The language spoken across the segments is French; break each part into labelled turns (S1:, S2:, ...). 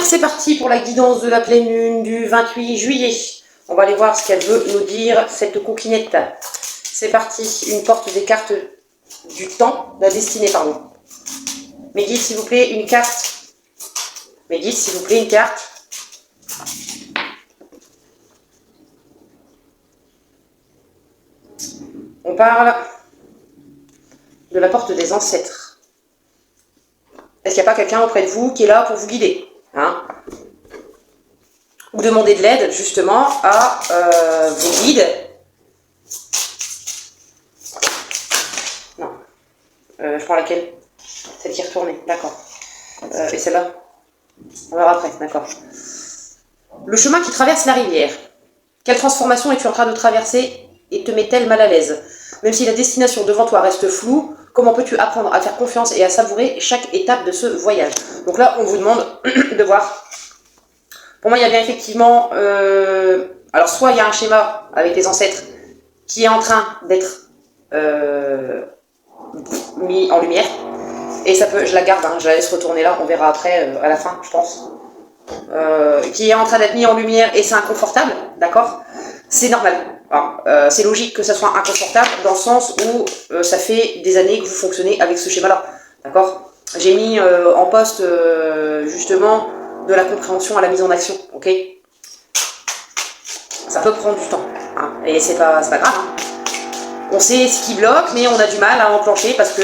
S1: lumière, c'est parti pour la guidance de la pleine lune du 28 juillet. On va aller voir ce qu'elle veut nous dire, cette coquinette. C'est parti, une porte des cartes du temps, de la destinée, pardon. Mes guides, s'il vous plaît, une carte. Mes guides, s'il vous plaît, une carte. On parle de la porte des ancêtres. Est-ce qu'il n'y a pas quelqu'un auprès de vous qui est là pour vous guider, hein? Ou demander de l'aide, justement, à vos guides. Non. Je prends laquelle? Celle qui est retournée, d'accord. Et celle-là? On verra après, d'accord. Le chemin qui traverse la rivière. Quelle transformation es-tu en train de traverser et te met-elle mal à l'aise? Même si la destination devant toi reste floue, comment peux-tu apprendre à faire confiance et à savourer chaque étape de ce voyage? Donc là, on vous demande de voir. Pour moi, il y a bien effectivement... alors, soit il y a un schéma avec les ancêtres qui est en train d'être mis en lumière. Et ça peut, je la garde, hein, je la laisse retourner là, on verra après, à la fin, je pense. Qui est en train d'être mis en lumière et c'est inconfortable, d'accord? C'est normal. C'est logique que ça soit inconfortable dans le sens où ça fait des années que vous fonctionnez avec ce schéma-là, d'accord? J'ai mis en poste, justement, de la compréhension à la mise en action, ok? Ça peut prendre du temps, hein, et c'est pas grave, hein. On sait ce qui bloque, mais on a du mal à enclencher parce que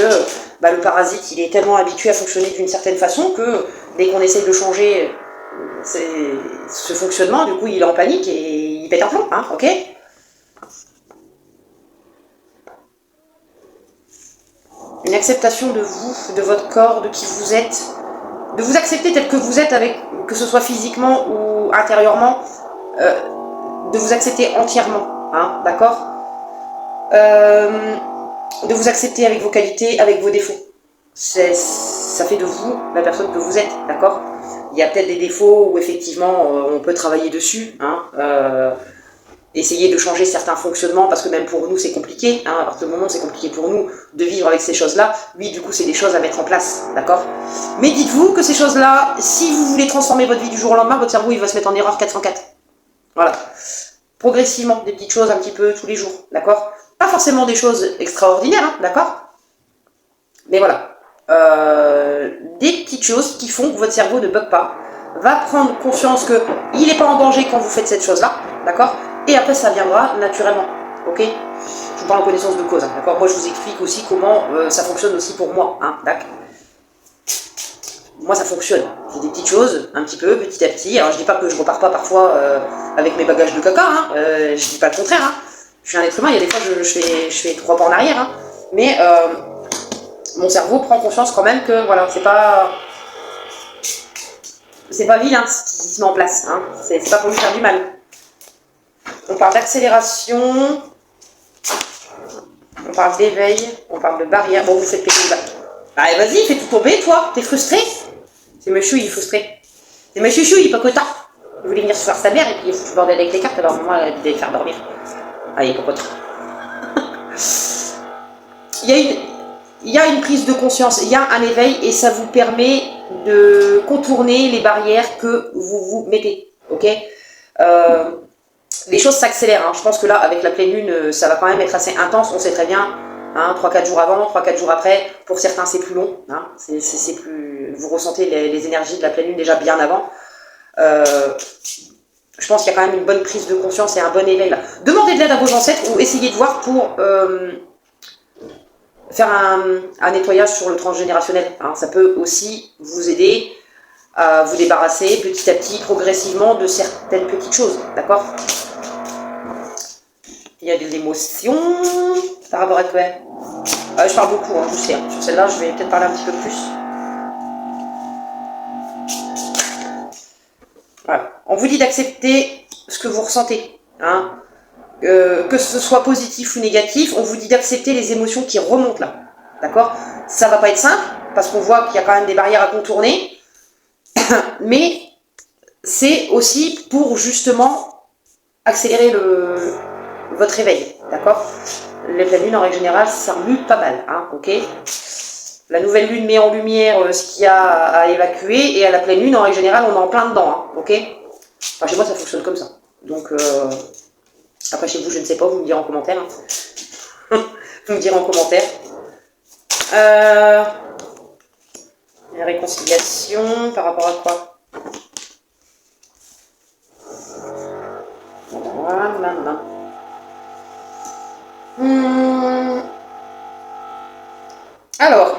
S1: le parasite, il est tellement habitué à fonctionner d'une certaine façon que dès qu'on essaie de changer ce fonctionnement, du coup, il est en panique et il pète un plomb, hein, ok? Une acceptation de vous, de votre corps, de qui vous êtes, de vous accepter tel que vous êtes, avec, que ce soit physiquement ou intérieurement, de vous accepter entièrement, hein, d'accord? De vous accepter avec vos qualités, avec vos défauts. Ça fait de vous la personne que vous êtes, d'accord? Il y a peut-être des défauts où effectivement on peut travailler dessus, hein, essayer de changer certains fonctionnements, parce que même pour nous c'est compliqué, hein, à partir du moment où c'est compliqué pour nous de vivre avec ces choses-là, oui, du coup c'est des choses à mettre en place, d'accord? Mais dites-vous que ces choses-là, si vous voulez transformer votre vie du jour au lendemain, votre cerveau il va se mettre en erreur 404. Voilà. Progressivement, des petites choses un petit peu tous les jours, d'accord? Pas forcément des choses extraordinaires, hein, d'accord? Mais voilà. Des petites choses qui font que votre cerveau ne bug pas, va prendre conscience qu'il n'est pas en danger quand vous faites cette chose-là, d'accord? Et après, ça viendra naturellement, ok? Je vous parle en connaissance de cause, hein, d'accord? Moi, je vous explique aussi comment ça fonctionne aussi pour moi, hein, d'accord? Moi, ça fonctionne. C'est des petites choses, un petit peu, petit à petit. Alors, je dis pas que je repars pas parfois avec mes bagages de caca, hein, je dis pas le contraire, hein. Je suis un être humain, il y a des fois, je fais 3 pas en arrière, hein. Mais mon cerveau prend conscience quand même que, voilà, c'est pas vilain ce qui se met en place, hein. C'est pas pour lui faire du mal. On parle d'accélération, on parle d'éveil, on parle de barrière. Bon, vous faites péter le bas. Allez, vas-y, fais tout tomber, toi. T'es frustré? C'est monsieur, il est frustré. C'est monsieur Chou, il est pas content. Il voulait venir se faire sa mère et puis il fout le bordel avec les cartes, alors moi, elle devait le faire dormir. Allez, pas content. Il y a une prise de conscience, il y a un éveil et ça vous permet de contourner les barrières que vous vous mettez, ok? Les choses s'accélèrent, hein. Je pense que là, avec la pleine lune, ça va quand même être assez intense, on sait très bien, hein, 3-4 jours avant, 3-4 jours après, pour certains c'est plus long, hein, c'est plus... Vous ressentez les énergies de la pleine lune déjà bien avant. Je pense qu'il y a quand même une bonne prise de conscience et un bon éveil là. Demandez de l'aide à vos ancêtres ou essayez de voir pour faire un nettoyage sur le transgénérationnel, hein. Ça peut aussi vous aider à vous débarrasser petit à petit, progressivement de certaines petites choses, d'accord? Il y a des émotions par rapport à quoi? Je parle beaucoup, hein, je sais. Sur celle-là, je vais peut-être parler un petit peu plus. Voilà. On vous dit d'accepter ce que vous ressentez, hein. Que ce soit positif ou négatif, on vous dit d'accepter les émotions qui remontent là, d'accord? Ça va pas être simple, parce qu'on voit qu'il y a quand même des barrières à contourner, mais c'est aussi pour justement accélérer votre réveil, d'accord? Les pleines lunes en règle générale, ça remue pas mal, hein, ok? La nouvelle lune met en lumière ce qu'il y a à évacuer, et à la pleine lune, en règle générale, on est en plein dedans, hein, ok? Enfin, chez moi, ça fonctionne comme ça. Donc, après, chez vous, je ne sais pas, vous me direz en commentaire. Hein. Vous me direz en commentaire. La réconciliation, par rapport à quoi? Voilà. Alors,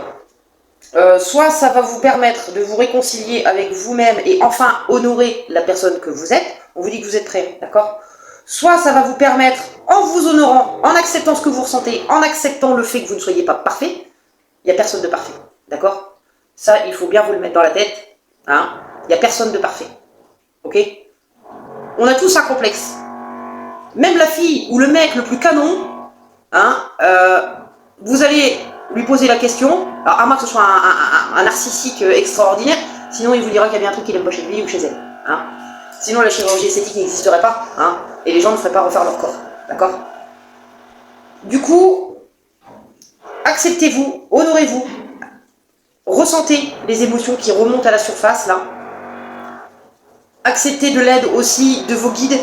S1: soit ça va vous permettre de vous réconcilier avec vous-même et enfin honorer la personne que vous êtes. On vous dit que vous êtes prêt, d'accord? Soit ça va vous permettre, en vous honorant, en acceptant ce que vous ressentez, en acceptant le fait que vous ne soyez pas parfait. Il n'y a personne de parfait, d'accord? Ça, il faut bien vous le mettre dans la tête. Hein? Il n'y a personne de parfait, ok? On a tous un complexe. Même la fille ou le mec le plus canon, hein, vous allez lui poser la question, alors à moins que ce soit un narcissique extraordinaire, sinon il vous dira qu'il y a bien un truc qu'il n'aime pas chez lui ou chez elle. Hein. Sinon la chirurgie esthétique n'existerait pas, hein, et les gens ne feraient pas refaire leur corps. D'accord? Du coup, acceptez-vous, honorez-vous, ressentez les émotions qui remontent à la surface, là. Acceptez de l'aide aussi de vos guides,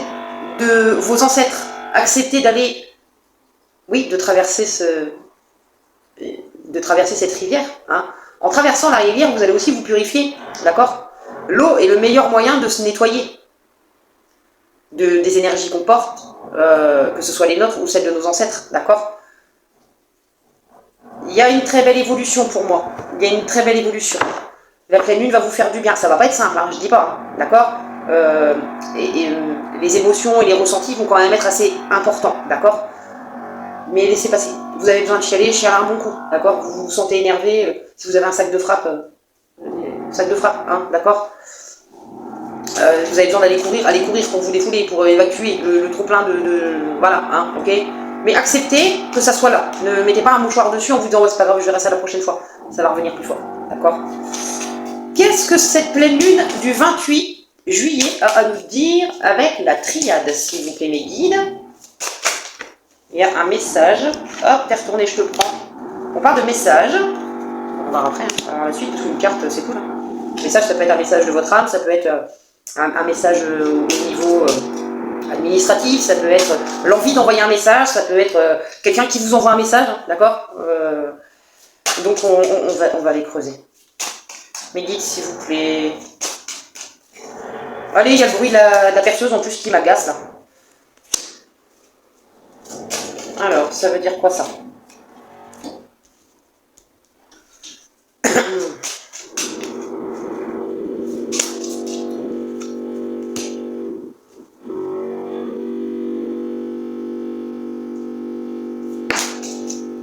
S1: de vos ancêtres. Acceptez d'aller, oui, de traverser cette rivière. Hein. En traversant la rivière, vous allez aussi vous purifier, d'accord? L'eau est le meilleur moyen de se nettoyer des énergies qu'on porte, que ce soit les nôtres ou celles de nos ancêtres, d'accord? Il y a une très belle évolution pour moi. Il y a une très belle évolution. La pleine lune va vous faire du bien. Ça va pas être simple, hein, je dis pas, hein, d'accord? Les émotions et les ressentis vont quand même être assez importants, d'accord? Mais laissez passer. Vous avez besoin de chialer un bon coup, d'accord? Vous vous sentez énervé, si vous avez un sac de frappe, hein, d'accord? Vous avez besoin d'aller courir pour vous défouler, pour évacuer le trop-plein voilà, hein, ok? Mais acceptez que ça soit là. Ne mettez pas un mouchoir dessus en vous disant, ouais, c'est pas grave, je verrai ça la prochaine fois. Ça va revenir plus fort, d'accord? Qu'est-ce que cette pleine lune du 28 juillet a à nous dire avec la triade, s'il vous plaît, mes guides? Il y a un message. Hop, t'es retourné, je te prends. On parle de message. On va voir après, hein, la suite, parce qu'une carte, c'est cool. Hein. Message, ça peut être un message de votre âme, ça peut être un message au niveau administratif, ça peut être l'envie d'envoyer un message, ça peut être quelqu'un qui vous envoie un message, hein, d'accord? Donc on va les creuser. Mes guides, s'il vous plaît. Allez, il y a le bruit de la perceuse en plus qui m'agace là. Alors, ça veut dire quoi ça?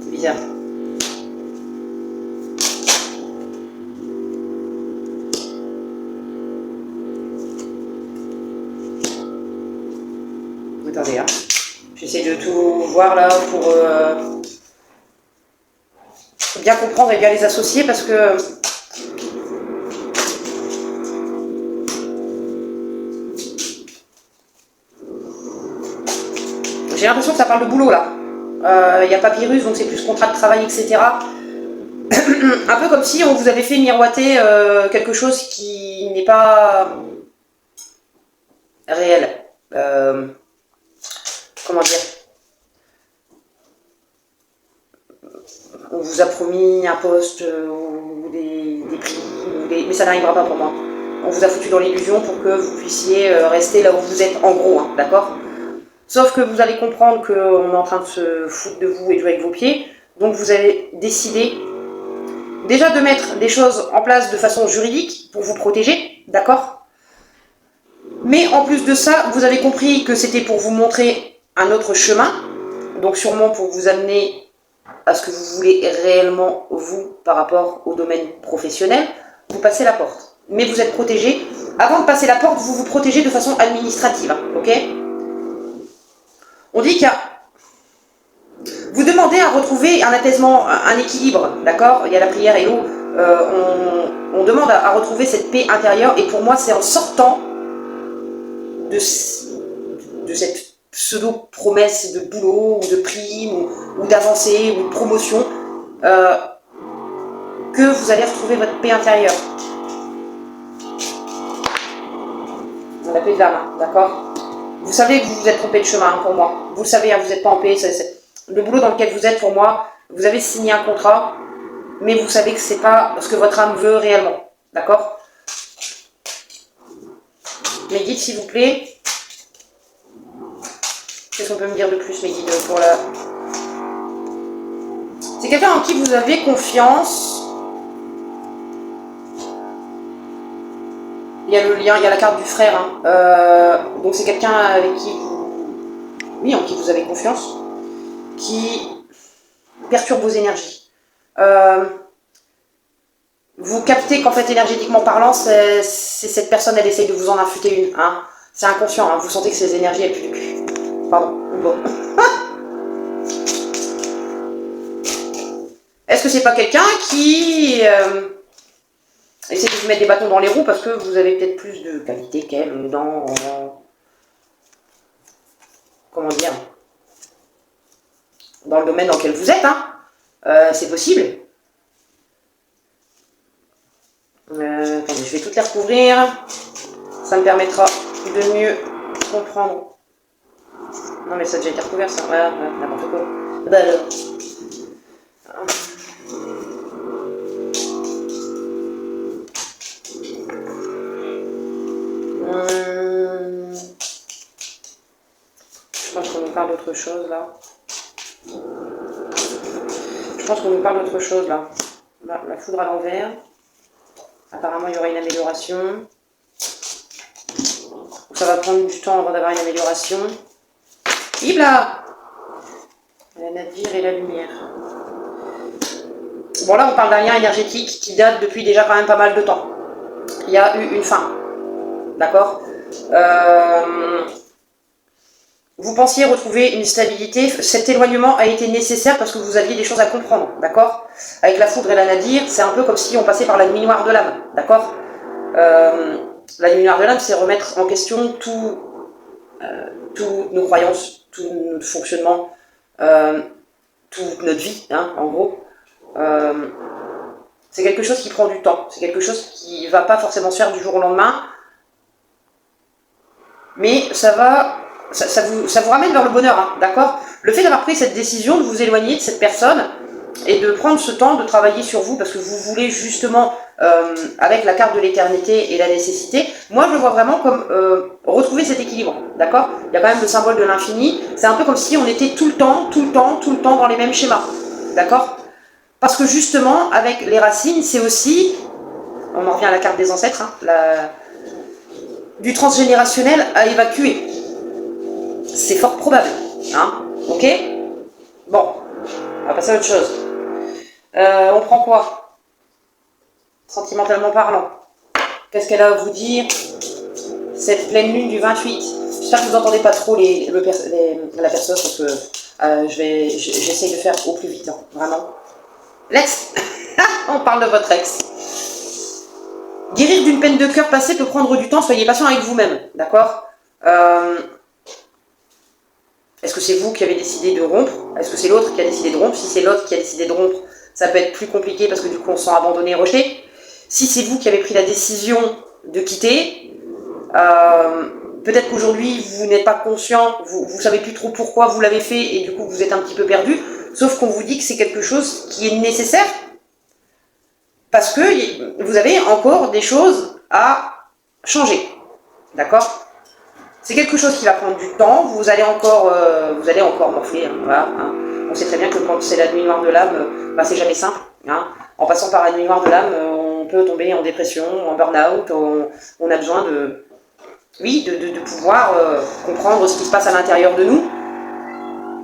S1: C'est bizarre. Attendez, hein. J'essaie de tout voir là pour bien comprendre et bien les associer parce que j'ai l'impression que ça parle de boulot là. Il y a papyrus, donc c'est plus contrat de travail, etc. Un peu comme si on vous avait fait miroiter quelque chose qui n'est pas réel. Comment dire? On vous a promis un poste ou des prix, mais ça n'arrivera pas pour moi. On vous a foutu dans l'illusion pour que vous puissiez rester là où vous êtes en gros, hein, d'accord? Sauf que vous allez comprendre qu'on est en train de se foutre de vous et de jouer avec vos pieds, donc vous allez décider déjà de mettre des choses en place de façon juridique pour vous protéger, d'accord? Mais en plus de ça, vous avez compris que c'était pour vous montrer un autre chemin, donc sûrement pour vous amener à ce que vous voulez réellement, vous, par rapport au domaine professionnel, vous passez la porte. Mais vous êtes protégé. Avant de passer la porte, vous vous protégez de façon administrative, ok? On dit qu'il y a... Vous demandez à retrouver un apaisement, un équilibre, d'accord? Il y a la prière et l'eau. On demande à retrouver cette paix intérieure, et pour moi, c'est en sortant de cette pseudo-promesse de boulot, ou de prime, ou d'avancée, ou de promotion, que vous allez retrouver votre paix intérieure. La paix de l'âme, hein, d'accord? Vous savez que vous vous êtes trompé de chemin, hein, pour moi. Vous le savez, hein, vous n'êtes pas en paix. Le boulot dans lequel vous êtes, pour moi, vous avez signé un contrat, mais vous savez que c'est pas ce que votre âme veut réellement, d'accord? Mes guides, s'il vous plaît. Qu'est-ce qu'on peut me dire de plus, mes guides, pour la... C'est quelqu'un en qui vous avez confiance. Il y a le lien, il y a la carte du frère. Hein. Donc c'est quelqu'un avec qui vous... Oui, en qui vous avez confiance. Qui perturbe vos énergies. Vous captez qu'en fait, énergétiquement parlant, c'est cette personne, elle essaye de vous en infuter une. Hein. C'est inconscient, hein. Vous sentez que ces énergies, elles puent du cul. Pardon. Bon. Est-ce que c'est pas quelqu'un qui essaie de vous mettre des bâtons dans les roues parce que vous avez peut-être plus de qualité qu'elle dans... comment dire, dans le domaine dans lequel vous êtes, hein. C'est possible. Attendez, je vais toutes les recouvrir. Ça me permettra de mieux comprendre. Non mais ça a déjà été recouvert ça. Ouais, n'importe quoi. Bah alors. Je pense qu'on nous parle d'autre chose là. La foudre à l'envers. Apparemment, il y aura une amélioration. Ça va prendre du temps avant d'avoir une amélioration. Ibla! La navire et la lumière. Bon, là, on parle d'un lien énergétique qui date depuis déjà quand même pas mal de temps. Il y a eu une fin. D'accord? Vous pensiez retrouver une stabilité. Cet éloignement a été nécessaire parce que vous aviez des choses à comprendre. D'accord? Avec la foudre et la nadir, c'est un peu comme si on passait par la nuit noire de l'âme. D'accord? La nuit noire de l'âme, c'est remettre en question tous nos croyances, tout notre fonctionnement, toute notre vie, hein, en gros. C'est quelque chose qui prend du temps. C'est quelque chose qui ne va pas forcément se faire du jour au lendemain. Mais ça vous ramène vers le bonheur, hein, d'accord? Le fait d'avoir pris cette décision de vous éloigner de cette personne et de prendre ce temps de travailler sur vous parce que vous voulez justement, avec la carte de l'éternité et la nécessité, moi je le vois vraiment comme retrouver cet équilibre, d'accord? Il y a quand même le symbole de l'infini, c'est un peu comme si on était tout le temps dans les mêmes schémas, d'accord? Parce que justement, avec les racines, c'est aussi, on en revient à la carte des ancêtres, hein, du transgénérationnel à évacuer. C'est fort probable, hein, ok? Bon, on va passer à autre chose. On prend quoi? Sentimentalement parlant. Qu'est-ce qu'elle a à vous dire? Cette pleine lune du 28. J'espère que vous n'entendez pas trop la personne parce que j'essaye de faire au plus vite, hein, vraiment. L'ex. On parle de votre ex. Guérir d'une peine de cœur passée peut prendre du temps, soyez patient avec vous-même, d'accord? Est-ce que c'est vous qui avez décidé de rompre? Est-ce que c'est l'autre qui a décidé de rompre? Si c'est l'autre qui a décidé de rompre, ça peut être plus compliqué parce que du coup on se sent abandonné et rejeté. Si c'est vous qui avez pris la décision de quitter, peut-être qu'aujourd'hui vous n'êtes pas conscient, vous savez plus trop pourquoi vous l'avez fait et du coup vous êtes un petit peu perdu, sauf qu'on vous dit que c'est quelque chose qui est nécessaire parce que vous avez encore des choses à changer, d'accord? C'est quelque chose qui va prendre du temps, vous allez encore morfler, hein, voilà, hein. On sait très bien que quand c'est la nuit noire de l'âme, bah, c'est jamais simple, hein. En passant par la nuit noire de l'âme, on peut tomber en dépression, en burn-out, on a besoin de pouvoir comprendre ce qui se passe à l'intérieur de nous,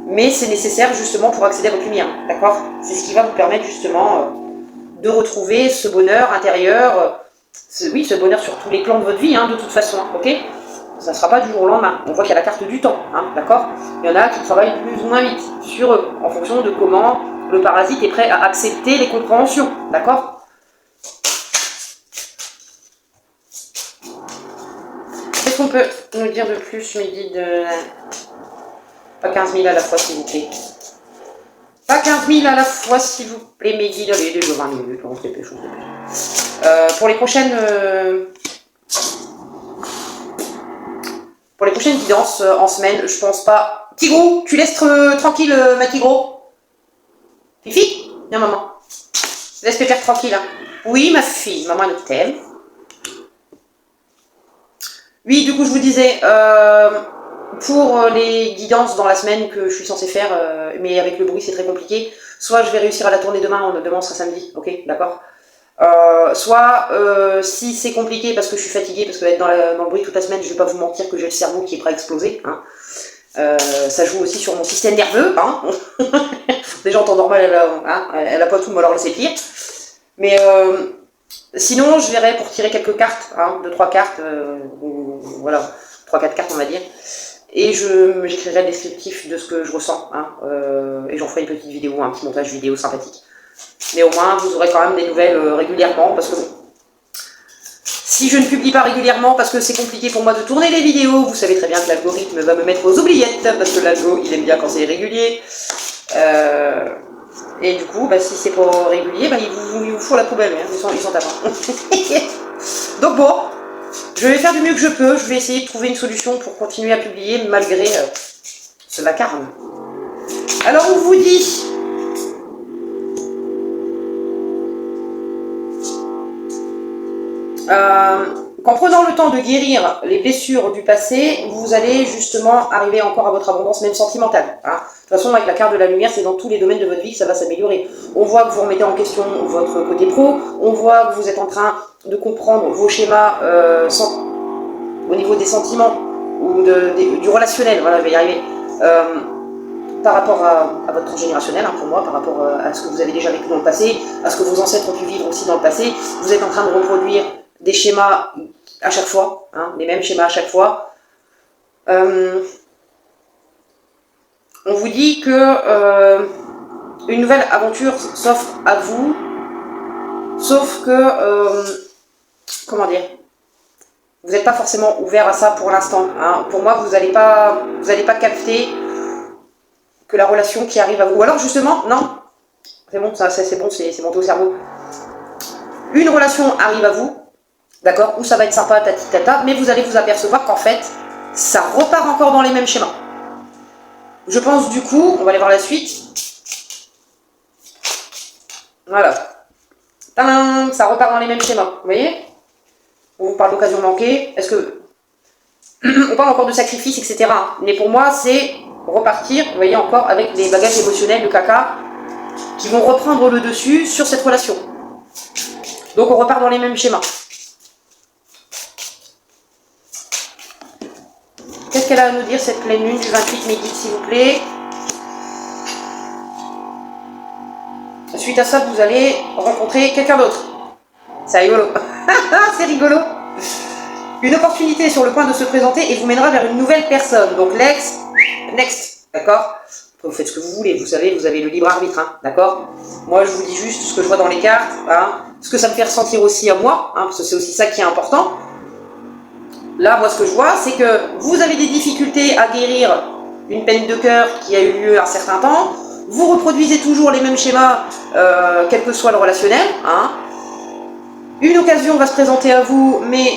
S1: mais c'est nécessaire justement pour accéder à votre lumière, d'accord? C'est ce qui va vous permettre justement de retrouver ce bonheur intérieur, ce bonheur sur tous les plans de votre vie, hein, de toute façon, ok? Ça ne sera pas du jour au lendemain. On voit qu'il y a la carte du temps, hein, d'accord? Il y en a qui travaillent plus ou moins vite sur eux, en fonction de comment le parasite est prêt à accepter les compréhensions, d'accord? Qu'est-ce qu'on peut nous dire de plus, mes guides? Pas 15 000 à la fois, s'il vous plaît. Pas 15 000 à la fois, s'il vous plaît, mes guides. Allez, déjà 20 minutes, on se dépêche, pour les prochaines... Pour les prochaines guidances en semaine, je pense pas... Tigrou, tu laisses tranquille, ma Tigro. Fifi, viens maman. Laisse Pépère tranquille. Hein. Oui, ma fille, maman elle t'aime. Oui, du coup, je vous disais, pour les guidances dans la semaine que je suis censée faire, mais avec le bruit c'est très compliqué, soit je vais réussir à la tourner demain on sera samedi, ok, d'accord. Soit si c'est compliqué parce que je suis fatiguée, parce que être dans le bruit toute la semaine, je vais pas vous mentir que j'ai le cerveau qui est prêt à exploser. Hein. Ça joue aussi sur mon système nerveux. Hein. Déjà en temps normal, elle a pas tout, mais alors là c'est pire. Mais sinon, je verrai pour tirer quelques cartes, hein, 2-3 cartes, voilà, 3-4 cartes on va dire. Et j'écrirai le descriptif de ce que je ressens. Hein, et j'en ferai une petite vidéo, un petit montage vidéo sympathique. Mais au moins, vous aurez quand même des nouvelles régulièrement, parce que si je ne publie pas régulièrement, parce que c'est compliqué pour moi de tourner les vidéos, vous savez très bien que l'algorithme va me mettre aux oubliettes, parce que l'algo, il aime bien quand c'est régulier. Et du coup, bah, si c'est pas régulier, bah, il vous fout à la poubelle, hein, ils sont tapants. Donc bon, je vais faire du mieux que je peux, je vais essayer de trouver une solution pour continuer à publier, malgré ce vacarme. Alors, on vous dit... qu'en prenant le temps de guérir les blessures du passé, vous allez justement arriver encore à votre abondance, même sentimentale. Hein. De toute façon, avec la carte de la lumière, c'est dans tous les domaines de votre vie que ça va s'améliorer. On voit que vous remettez en question votre côté pro, on voit que vous êtes en train de comprendre vos schémas au niveau des sentiments ou du relationnel, voilà, je vais y arriver, par rapport à votre transgénérationnel, hein, pour moi, par rapport à ce que vous avez déjà vécu dans le passé, à ce que vos ancêtres ont pu vivre aussi dans le passé. Vous êtes en train de reproduire des schémas à chaque fois, hein, les mêmes schémas à chaque fois. On vous dit que une nouvelle aventure s'offre à vous, sauf que, comment dire, vous n'êtes pas forcément ouvert à ça pour l'instant. Hein. Pour moi, vous n'allez pas capter que la relation qui arrive à vous. Ou alors justement, non, c'est bon, c'est bon, c'est monté au cerveau. Une relation arrive à vous, d'accord, où ça va être sympa, tati tata, mais vous allez vous apercevoir qu'en fait, ça repart encore dans les mêmes schémas. Je pense du coup, on va aller voir la suite. Voilà. Tadam, ça repart dans les mêmes schémas, vous voyez? On vous parle d'occasion manquée, est-ce que... on parle encore de sacrifice, etc. Mais pour moi, c'est repartir, vous voyez, encore avec les bagages émotionnels, le caca, qui vont reprendre le dessus sur cette relation. Donc on repart dans les mêmes schémas. Qu'est-ce qu'elle a à nous dire, cette pleine lune du 28 midi, s'il vous plaît? Suite à ça, vous allez rencontrer quelqu'un d'autre. C'est rigolo. C'est rigolo. Une opportunité est sur le point de se présenter et vous mènera vers une nouvelle personne. Donc l'ex, next, d'accord? Vous faites ce que vous voulez, vous savez, vous avez le libre arbitre, hein, d'accord? Moi, je vous dis juste ce que je vois dans les cartes, hein, ce que ça me fait ressentir aussi à moi, hein, parce que c'est aussi ça qui est important. Là, moi, ce que je vois, c'est que vous avez des difficultés à guérir une peine de cœur qui a eu lieu un certain temps. Vous reproduisez toujours les mêmes schémas, quel que soit le relationnel. Hein. Une occasion va se présenter à vous, mais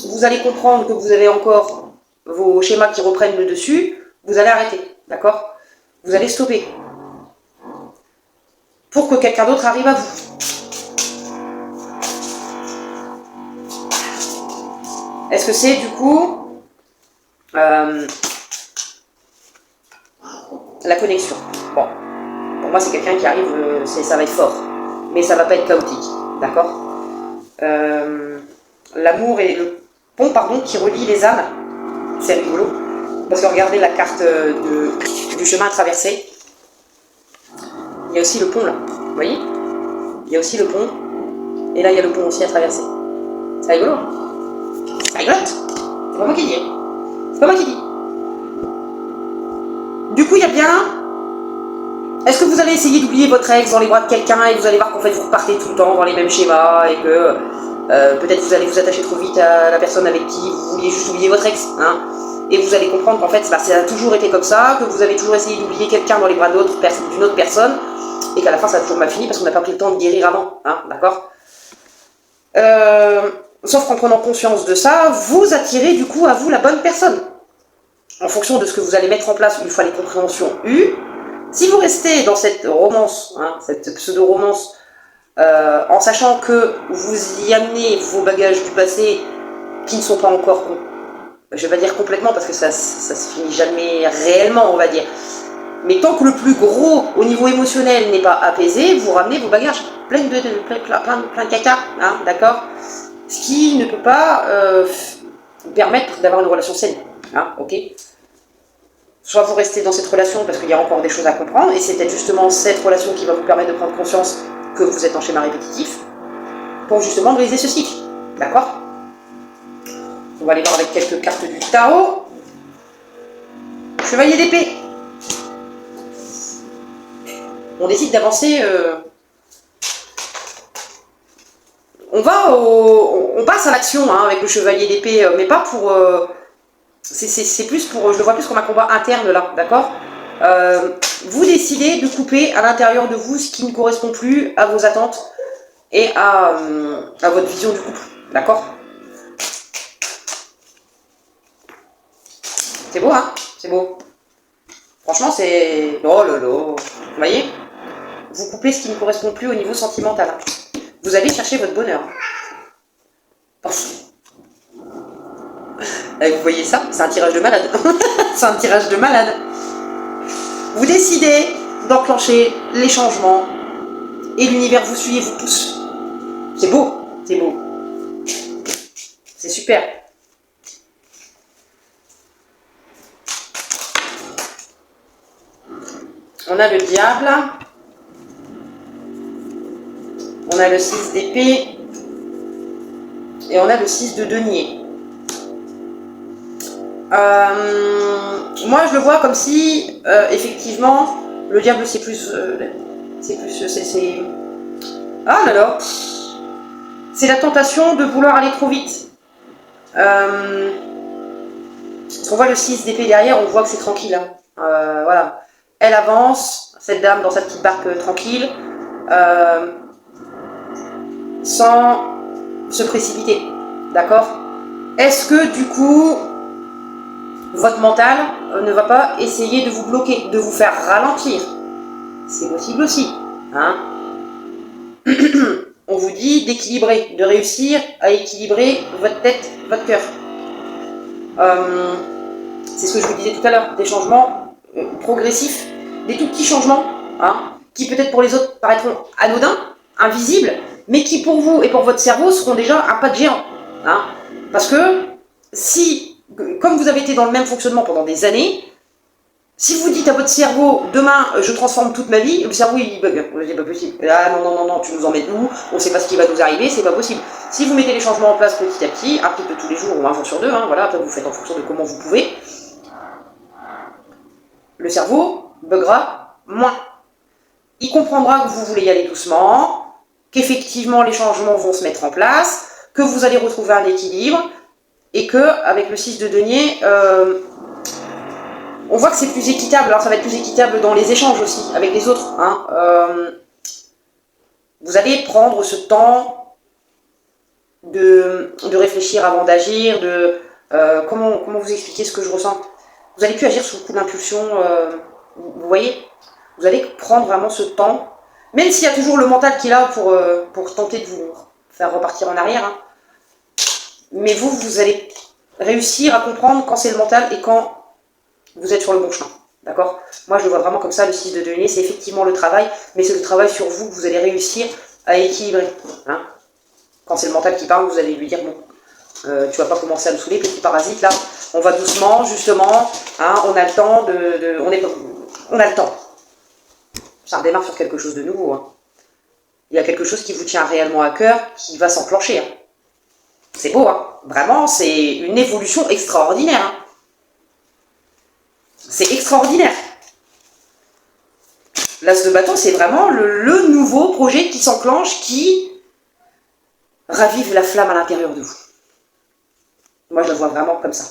S1: vous allez comprendre que vous avez encore vos schémas qui reprennent le dessus. Vous allez arrêter, d'accord? Vous allez stopper. Pour que quelqu'un d'autre arrive à vous. Est-ce que c'est du coup la connexion? Bon, pour moi c'est quelqu'un qui arrive, ça va être fort, mais ça va pas être chaotique, d'accord? L'amour et le pont, pardon, qui relie les âmes, c'est rigolo, parce que regardez la carte du chemin à traverser, il y a aussi le pont là, vous voyez? Il y a aussi le pont, et là il y a le pont aussi à traverser. C'est rigolo, hein? C'est rigolote. C'est pas moi qui dis. C'est pas moi qui dis. Du coup, il y a bien... Est-ce que vous allez essayer d'oublier votre ex dans les bras de quelqu'un et vous allez voir qu'en fait vous repartez tout le temps dans les mêmes schémas et que peut-être vous allez vous attacher trop vite à la personne avec qui vous vouliez juste oublier votre ex, hein, et vous allez comprendre qu'en fait ça a toujours été comme ça, que vous avez toujours essayé d'oublier quelqu'un dans les bras d'une autre personne et qu'à la fin ça a toujours mal fini parce qu'on n'a pas pris le temps de guérir avant, hein, d'accord. Sauf qu'en prenant conscience de ça, vous attirez du coup à vous la bonne personne. En fonction de ce que vous allez mettre en place une fois les compréhensions eues, si vous restez dans cette romance, hein, cette pseudo-romance, en sachant que vous y amenez vos bagages du passé qui ne sont pas encore, je vais pas dire complètement parce que ça se finit jamais réellement, on va dire. Mais tant que le plus gros au niveau émotionnel n'est pas apaisé, vous ramenez vos bagages plein de caca, hein, d'accord. Ce qui ne peut pas permettre d'avoir une relation saine, hein, ok. Soit vous restez dans cette relation parce qu'il y a encore des choses à comprendre, et c'est peut-être justement cette relation qui va vous permettre de prendre conscience que vous êtes en schéma répétitif, pour justement briser ce cycle, d'accord. On va aller voir avec quelques cartes du tarot. Chevalier d'épée. On décide d'avancer. On passe à l'action hein, avec le chevalier d'épée, mais pas pour. C'est plus pour. Je le vois plus comme un combat interne là, d'accord. Vous décidez de couper à l'intérieur de vous ce qui ne correspond plus à vos attentes et à votre vision du couple, d'accord. C'est beau, hein. C'est beau. Franchement, c'est... Oh là là. Vous voyez? Vous coupez ce qui ne correspond plus au niveau sentimental. Vous allez chercher votre bonheur. Oh. Vous voyez ça? C'est un tirage de malade. C'est un tirage de malade. Vous décidez d'enclencher les changements et l'univers vous suit et vous pousse. C'est beau. C'est beau. C'est super. On a le diable, on a le 6 d'épée, et on a le 6 de denier. Moi je le vois comme si, effectivement, le diable c'est plus... Ah là là. C'est la tentation de vouloir aller trop vite. Parce qu'on voit le 6 d'épée derrière, on voit que c'est tranquille. Hein. Voilà. Elle avance, cette dame dans sa petite barque tranquille, sans se précipiter, d'accord. Est-ce que du coup, votre mental ne va pas essayer de vous bloquer, de vous faire ralentir? C'est possible aussi, hein. On vous dit d'équilibrer, de réussir à équilibrer votre tête, votre cœur. C'est ce que je vous disais tout à l'heure, des changements progressifs, des tout petits changements, hein, qui peut-être pour les autres paraîtront anodins, invisibles, mais qui pour vous et pour votre cerveau seront déjà un pas de géant. Hein, parce que si, comme vous avez été dans le même fonctionnement pendant des années, si vous dites à votre cerveau, demain je transforme toute ma vie, le cerveau il bug, c'est pas possible. Ah non, tu nous emmènes où? On sait pas ce qui va nous arriver, c'est pas possible. Si vous mettez les changements en place petit à petit, un petit peu tous les jours ou un jour sur deux, hein, voilà, après vous faites en fonction de comment vous pouvez, le cerveau buggera moins. Il comprendra que vous voulez y aller doucement, qu'effectivement les changements vont se mettre en place, que vous allez retrouver un équilibre, et que avec le 6 de denier, on voit que c'est plus équitable. Alors ça va être plus équitable dans les échanges aussi, avec les autres. Hein. Vous allez prendre ce temps de réfléchir avant d'agir, comment vous expliquer ce que je ressens. Vous n'allez plus agir sous le coup d'impulsion, vous voyez. Vous allez prendre vraiment ce temps, même s'il y a toujours le mental qui est là pour tenter de vous faire repartir en arrière. Hein. Mais vous allez réussir à comprendre quand c'est le mental et quand vous êtes sur le bon chemin. D'accord? Moi, je le vois vraiment comme ça, le 6 de denier, c'est effectivement le travail, mais c'est le travail sur vous que vous allez réussir à équilibrer. Hein. Quand c'est le mental qui parle, vous allez lui dire, bon, tu vas pas commencer à me saouler, petit parasite, là, on va doucement, justement, hein, on a le temps on a le temps. Ça redémarre sur quelque chose de nouveau. Hein. Il y a quelque chose qui vous tient réellement à cœur, qui va s'enclencher. Hein. C'est beau, hein. Vraiment, c'est une évolution extraordinaire. Hein. C'est extraordinaire. L'As de bâton, c'est vraiment le nouveau projet qui s'enclenche, qui ravive la flamme à l'intérieur de vous. Moi, je le vois vraiment comme ça.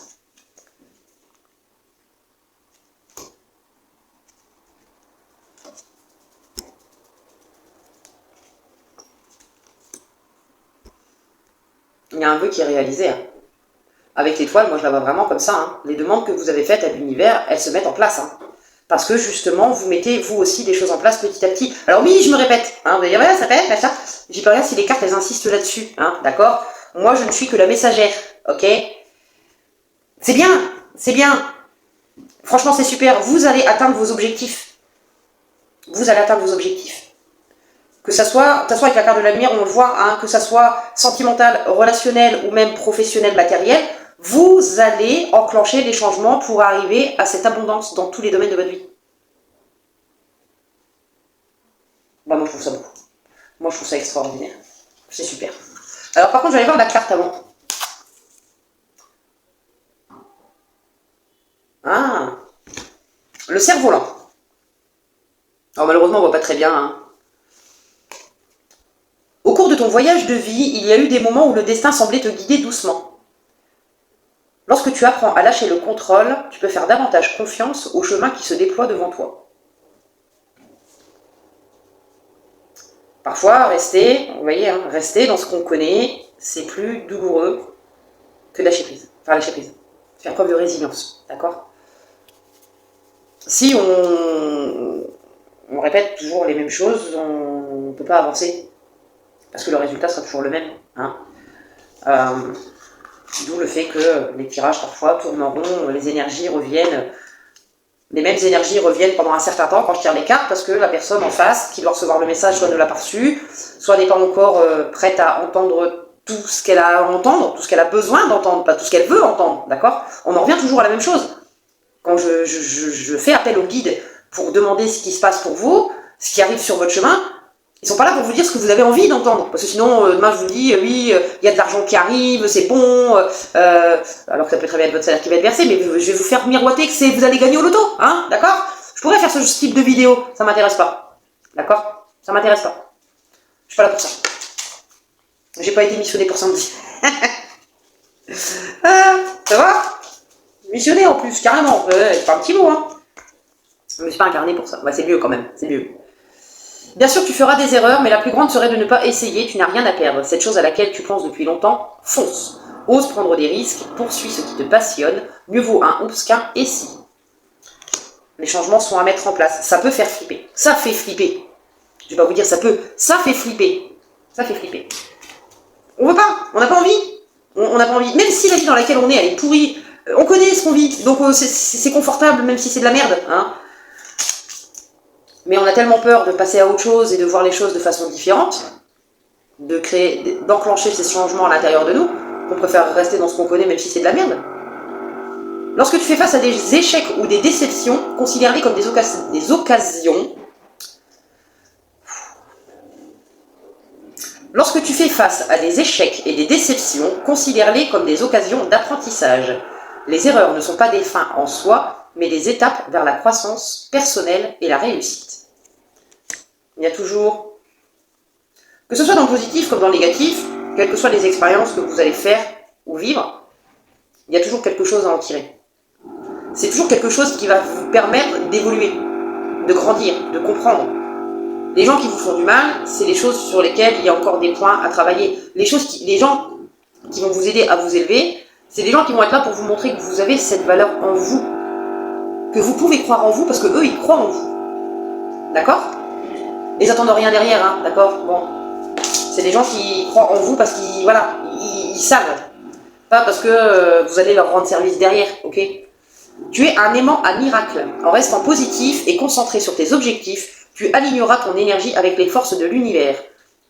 S1: un vœu qui est réalisé. Hein. Avec l'étoile, moi je la vois vraiment comme ça. Hein. Les demandes que vous avez faites à l'univers, elles se mettent en place. Hein. Parce que justement, vous mettez vous aussi des choses en place petit à petit. Alors oui, je me répète. Hein, vous allez dire, ouais, ça fait, ça. J'y peux rien si les cartes, elles insistent là-dessus. Hein, d'accord? Moi, je ne suis que la messagère. Ok? C'est bien. C'est bien. Franchement, c'est super. Vous allez atteindre vos objectifs. Vous allez atteindre vos objectifs. Que ça soit avec la carte de la lumière, on le voit, hein, que ça soit sentimental, relationnel ou même professionnel, matériel, vous allez enclencher les changements pour arriver à cette abondance dans tous les domaines de votre vie. Bah, moi, je trouve ça beau. Moi, je trouve ça extraordinaire. C'est super. Alors, par contre, je vais aller voir la carte avant. Ah, le cerf-volant. Alors, malheureusement, on voit pas très bien. Hein. Au cours de ton voyage de vie, il y a eu des moments où le destin semblait te guider doucement. Lorsque tu apprends à lâcher le contrôle, tu peux faire davantage confiance au chemin qui se déploie devant toi. Parfois, rester, vous voyez, hein, rester dans ce qu'on connaît, c'est plus douloureux que lâcher prise. Enfin, lâcher prise. Faire preuve de résilience, d'accord? Si on répète toujours les mêmes choses, on ne peut pas avancer. Parce que le résultat sera toujours le même. Hein. D'où le fait que les tirages parfois tournent en rond, les énergies reviennent, les mêmes énergies reviennent pendant un certain temps quand je tire les cartes, parce que la personne en face qui doit recevoir le message soit ne l'a pas reçu, soit n'est pas encore prête à entendre tout ce qu'elle a à entendre, tout ce qu'elle a besoin d'entendre, pas tout ce qu'elle veut entendre, d'accord? On en revient toujours à la même chose. Quand je fais appel au guide pour demander ce qui se passe pour vous, ce qui arrive sur votre chemin, ils sont pas là pour vous dire ce que vous avez envie d'entendre. Parce que sinon, demain, je vous dis, oui, il y a de l'argent qui arrive, c'est bon, alors que ça peut très bien être votre salaire qui va être versé, mais je vais vous faire miroiter que vous allez gagner au loto, hein, d'accord? Je pourrais faire ce type de vidéo, ça m'intéresse pas. D'accord? Ça m'intéresse pas. Je suis pas là pour ça. J'ai pas été missionnée pour samedi. Ça va? Missionnée en plus, carrément. C'est pas un petit mot, hein. Je me suis pas incarnée pour ça. Ouais, c'est mieux quand même, c'est mieux. Bien sûr, tu feras des erreurs, mais la plus grande serait de ne pas essayer, tu n'as rien à perdre. Cette chose à laquelle tu penses depuis longtemps, fonce. Ose prendre des risques, poursuis ce qui te passionne, mieux vaut un oups qu'un et si. Les changements sont à mettre en place. Ça peut faire flipper. Ça fait flipper. Je vais pas vous dire ça peut. Ça fait flipper. Ça fait flipper. On veut pas. On n'a pas envie. On n'a pas envie. Même si la vie dans laquelle on est, elle est pourrie, on connaît ce qu'on vit. Donc c'est confortable, même si c'est de la merde. Hein. Mais on a tellement peur de passer à autre chose et de voir les choses de façon différente, d'enclencher ces changements à l'intérieur de nous, qu'on préfère rester dans ce qu'on connaît même si c'est de la merde. Lorsque tu fais face à des échecs ou des déceptions, considère-les comme des occasions. Lorsque tu fais face à des échecs et des déceptions, considère-les comme des occasions d'apprentissage. Les erreurs ne sont pas des fins en soi, mais des étapes vers la croissance personnelle et la réussite. Il y a toujours, que ce soit dans le positif comme dans le négatif, quelles que soient les expériences que vous allez faire ou vivre, il y a toujours quelque chose à en tirer. C'est toujours quelque chose qui va vous permettre d'évoluer, de grandir, de comprendre. Les gens qui vous font du mal, c'est les choses sur lesquelles il y a encore des points à travailler. Les gens qui vont vous aider à vous élever, c'est des gens qui vont être là pour vous montrer que vous avez cette valeur en vous. Que vous pouvez croire en vous parce que eux, ils croient en vous. D'accord? Ils n'attendent rien derrière, hein, d'accord? Bon. C'est des gens qui croient en vous parce qu'ils, voilà, ils savent. Pas parce que vous allez leur rendre service derrière, ok? Tu es un aimant à miracle. En restant positif et concentré sur tes objectifs, tu aligneras ton énergie avec les forces de l'univers.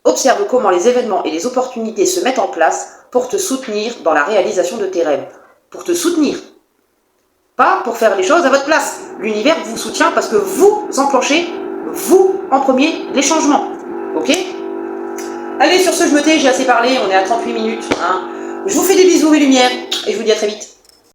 S1: Observe comment les événements et les opportunités se mettent en place pour te soutenir dans la réalisation de tes rêves. Pour te soutenir. Pas pour faire les choses à votre place. L'univers vous soutient parce que vous enclenchez, vous en premier, les changements. Ok? Allez, sur ce, je me tais, j'ai assez parlé, on est à 38 minutes. Hein. Je vous fais des bisous, mes lumières, et je vous dis à très vite.